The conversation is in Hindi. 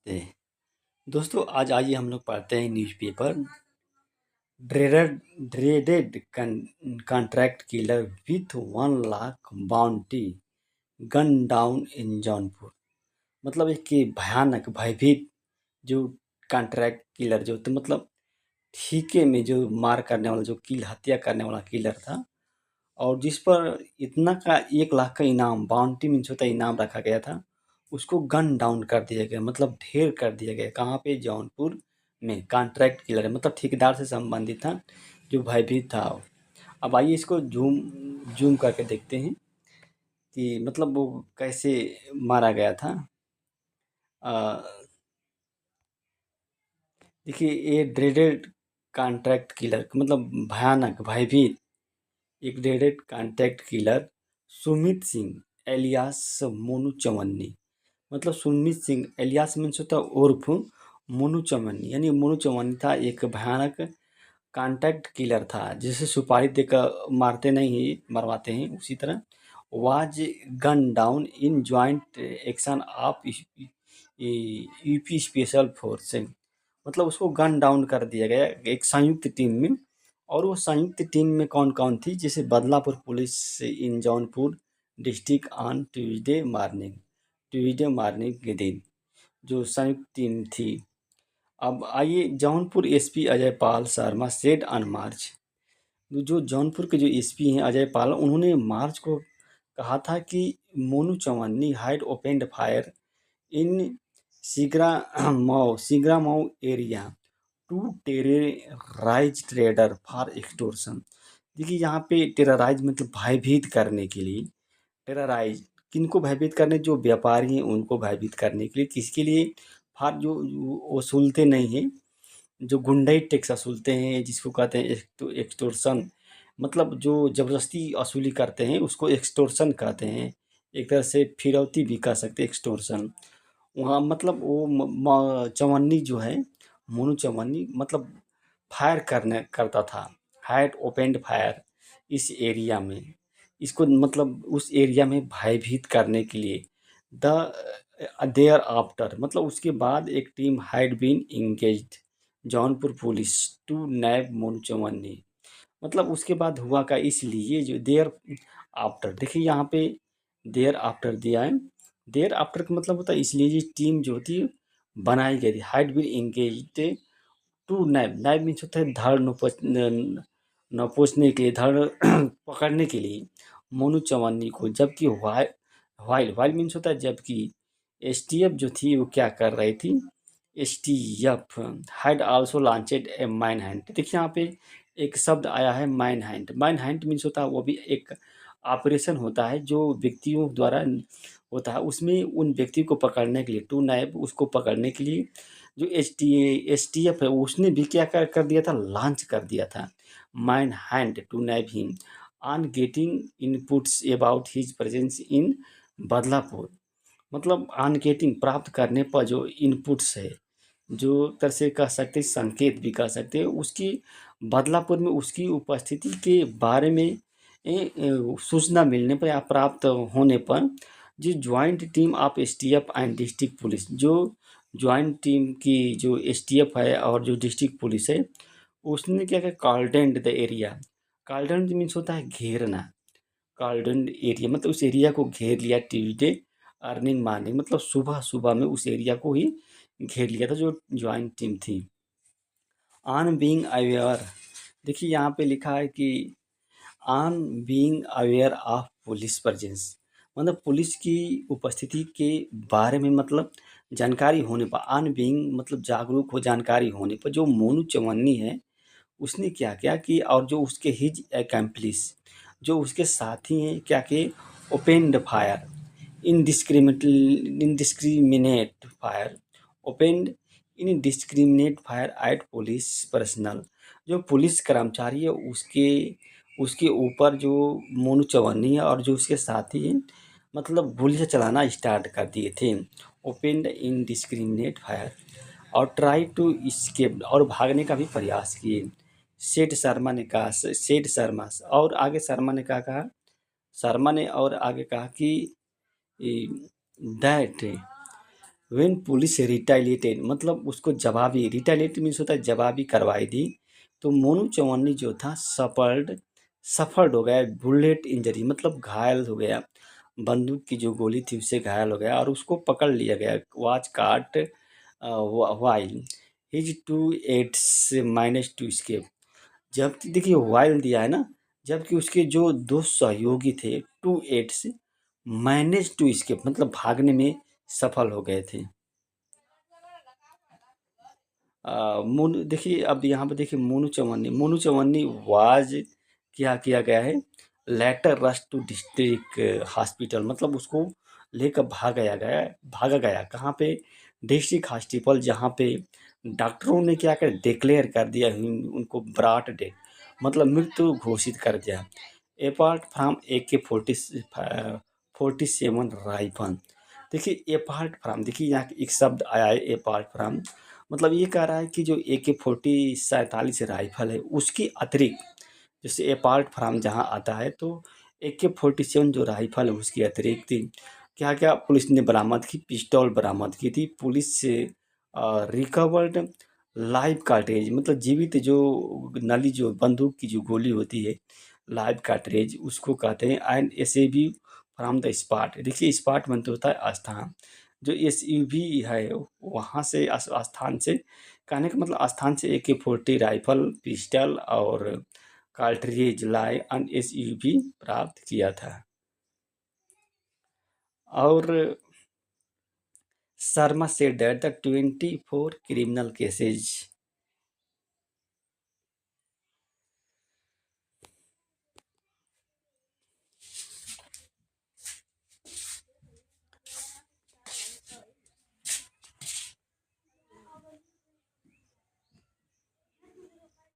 नमस्ते। दोस्तों आज आइए हम लोग पढ़ते हैं newspaper. Dreaded contract killer with 1 lakh bounty gun down in Jaunpur. मतलब एक कि भयानक भयभीत जो कॉन्ट्रैक्ट किलर जो तो मतलब ठीके में जो मार करने वाला जो किल हत्या करने वाला किलर था और जिस पर इतना का 1 लाख का इनाम बाउंटी मीन्स होता है इनाम रखा गया था, उसको गन डाउन कर दिया गया मतलब ढेर कर दिया गया। कहाँ पे? जौनपुर में। कॉन्ट्रैक्ट किलर है मतलब ठेकेदार से संबंधित था जो भयभीत था। अब आइए इसको जूम जूम करके देखते हैं कि मतलब वो कैसे मारा गया था। अ, देखिए ये ड्रेडेड कॉन्ट्रैक्ट किलर मतलब भयानक भयभीत एक dreaded contract killer Sumit Singh alias Monu Chavanni. मतलब सुमित सिंह एलियास मीन्स होता है उर्फ मोनू चवन्नी, यानी मोनू चवन्नी था एक भयानक कॉन्टैक्ट किलर था जिसे सुपारी देकर मारते नहीं मरवाते हैं उसी तरह। Was gun down in joint action of UP special force. मतलब उसको गन डाउन कर दिया गया एक संयुक्त टीम में। और वो संयुक्त टीम में कौन कौन थी? जैसे Badlapur police in Jaunpur district on Tuesday morning के दिन जो संयुक्त टीम थी। अब आइए Jaunpur SP Ajay Pal Sharma said on March. जो जौनपुर के जो एसपी हैं अजय पाल, उन्होंने मार्च को कहा था कि Monu Chauhani had opened fire in Sigramau area to terrorise trader for extortion. देखिए यहाँ पे टेरराइज मतलब भयभीत करने के लिए। टेरराइज किनको भयभीत करने? जो व्यापारी हैं उनको भयभीत करने के लिए। किसके लिए? फॉर जो वसूलते नहीं हैं, जो गुंडई टैक्स वसूलते हैं जिसको कहते हैं एक्सटोर्शन। मतलब जो ज़बरदस्ती वसूली करते हैं उसको एक्सटोर्शन कहते हैं। एक तरह से फिरौती भी कह सकते हैं एक्सटोर्शन। वहाँ मतलब वो चवन्नी जो है मोनू चवन्नी मतलब फायर करने करता था। हैड ओपेंड फायर इस एरिया में। इसको मतलब उस एरिया में भयभीत करने के लिए द देयर आफ्टर मतलब उसके बाद एक team had been engaged Jaunpur police to nab Monu Chauhani. मतलब उसके बाद हुआ का इसलिए जो देयर आफ्टर, देखिए यहाँ पे देयर आफ्टर दिया है। देयर आफ्टर का मतलब होता है इसलिए ये टीम जो होती है बनाई गई थी। हैड बीन इंगेज्ड टू नैब। नैब मीन्स होता है धड़ नपोचने के लिए, धड़ पकड़ने के लिए मोनू चौहानी को। जबकि वाइल वाइल मीन्स होता है जबकि एसटीएफ जो थी वो क्या कर रही थी? STF had also launched A mine hand. देखिए यहाँ पे एक शब्द आया है mine hand. Mine hand means होता है वो भी एक ऑपरेशन होता है जो व्यक्तियों द्वारा होता है। उसमें उन व्यक्ति को पकड़ने के लिए टू नाइब उसको पकड़ने के लिए जो एसटीएफ है उसने भी क्या कर दिया था? लॉन्च कर दिया था manhunt to nab him on getting inputs about his presence in Badlapur. मतलब ऑन गेटिंग प्राप्त करने पर जो इनपुट्स है, जो तरह से कह सकते हैं संकेत भी कह सकते हैं, उसकी बदलापुर में उसकी उपस्थिति के बारे में सूचना मिलने पर या प्राप्त होने पर जो joint team of STF and district police, जो ज्वाइंट टीम की जो एसटीएफ है और जो डिस्ट्रिक्ट पुलिस है, उसने क्या किया? कॉर्डेंड द एरिया। कॉर्डेंड मीन्स होता है घेरना। कॉर्डेंड एरिया मतलब उस एरिया को घेर लिया ट्यूसडे अर्निंग मॉर्निंग मतलब सुबह सुबह में उस एरिया को ही घेर लिया था जो ज्वाइंट टीम थी। ऑन बीइंग अवेयर, देखिए यहाँ पे लिखा है कि on being aware of police presence मतलब पुलिस की उपस्थिति के बारे में मतलब जानकारी होने पर। ऑन बीइंग मतलब जागरूक हो, जानकारी होने पर जो मोनू चवन्नी है उसने क्या किया कि और जो उसके हिज एकम्प्लिस जो उसके साथी हैं क्या किए? Opened fire indiscriminate fire opened indiscriminate fire eight police personal. जो पुलिस कर्मचारी है उसके उसके ऊपर जो मोनू चवन्नी है और जो उसके साथी हैं मतलब गोलियाँ चलाना स्टार्ट कर दिए थे। ओपेंड इनडिस्क्रिमिनेट फायर और ट्राई टू एस्केप और भागने का भी प्रयास किए। सेठ शर्मा ने कहा सेठ शर्मा और आगे शर्मा ने क्या कहा? शर्मा ने और आगे कहा कि दैट व्हेन पुलिस रिटालिएटेड मतलब उसको जवाबी, रिटालिएट मीन्स होता है जवाबी कार्रवाई दी, तो मोनू चौहान जो था सफर्ड हो गया बुलेट इंजरी मतलब घायल हो गया, बंदूक की जो गोली थी उससे घायल हो गया और उसको पकड़ लिया गया was caught while his two aides minus to escape. जबकि देखिए वाइल दिया है ना, जबकि उसके जो दो सहयोगी थे टू एट्स मैनेज टू स्केप मतलब भागने में सफल हो गए थे। मोनू देखिए अब यहाँ पे देखिए मोनू चौहान वाज क्या किया गया है, later rush to district hospital मतलब उसको लेकर भागा गया कहाँ पे, डिस्ट्रिक्ट हॉस्पिटल जहाँ पे डॉक्टरों ने क्या कर डिक्लेयर कर दिया उनको ब्रॉड डेथ मतलब मृत्यु घोषित कर दिया। अपार्ट फ्रॉम AK-47 राइफल, देखिए अपार्ट फ्रॉम देखिए यहाँ एक शब्द आया है अपार्ट फ्रॉम, मतलब ये कह रहा है कि जो AK-47 राइफल है उसकी अतिरिक्त, जैसे अपार्ट फ्रॉम जहाँ आता है तो AK-47 जो राइफल है उसकी अतिरिक्त क्या क्या पुलिस ने बरामद की, पिस्टल बरामद की थी पुलिस से, रिकवर्ड लाइव कार्ट्रिज मतलब जीवित जो नली जो बंदूक की जो गोली होती है लाइव कार्ट्रिज उसको कहते हैं, and SAV from the spot, देखिए स्पॉट मतलब होता है स्थान, जो SUV है वहाँ से स्थान से, कहने का मतलब स्थान से AK-40 राइफल पिस्टल और कार्ट्रिज लाए एंड SUV प्राप्त किया था। और Sharma said that the 24 criminal cases